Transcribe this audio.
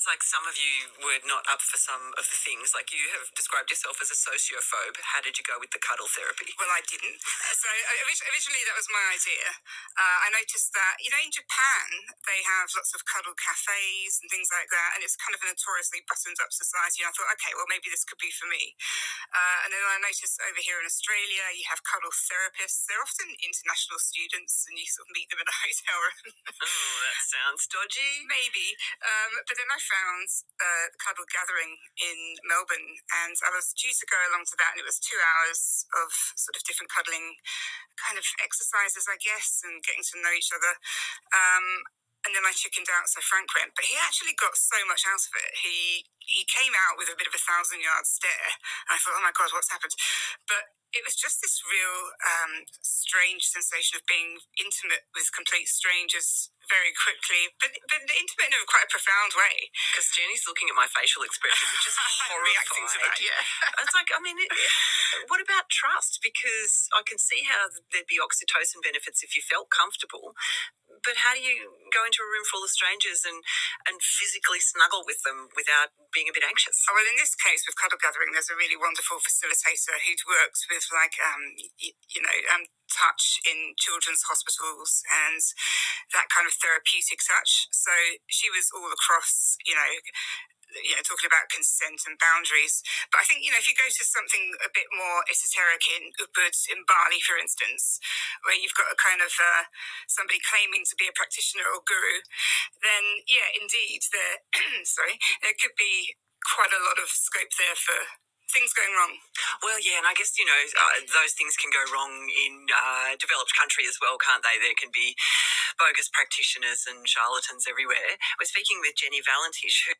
sounds like some of you were not up for some of the things. Like you have described yourself as a sociophobe. How did you go with the cuddle therapy? Well, I didn't. So originally that was my idea. I noticed that, in Japan, they have lots of cuddle cafes and things like that, and it's kind of a notoriously buttoned up society. And I thought, okay, well, maybe this could be for me. And then I noticed over here in Australia, you have cuddle therapists. They're often international students, and you sort of meet them in a hotel room. Oh, that sounds dodgy. Maybe. But then I found Cuddle Gathering in Melbourne, and I was due to go along to that, and it was 2 hours of sort of different cuddling kind of exercises, I guess, and getting to know each other. And then I chickened out, so Frank went. But he actually got so much out of it. He came out with a bit of a 1,000-yard stare. And I thought, oh my God, what's happened? But it was just this real strange sensation of being intimate with complete strangers very quickly, but intimate in quite a profound way. Because Jenny's looking at my facial expression, which is I'm horrified. reacting to that, yeah. It's like, I mean, what about trust? Because I can see how there'd be oxytocin benefits if you felt comfortable. But how do you go into a room full of strangers and physically snuggle with them without being a bit anxious? Oh, well, in this case with Cuddle Gathering, there's a really wonderful facilitator who works with touch in children's hospitals and that kind of therapeutic touch. So she was all across, talking about consent and boundaries. But I think, if you go to something a bit more esoteric in Ubud, in Bali, for instance, where you've got a kind of somebody claiming to be a practitioner or guru, then, yeah, indeed, there could be quite a lot of scope there for things going wrong. Well, yeah, and I guess, those things can go wrong in developed country as well, can't they? There can be bogus practitioners and charlatans everywhere. We're speaking with Jenny Valentish, who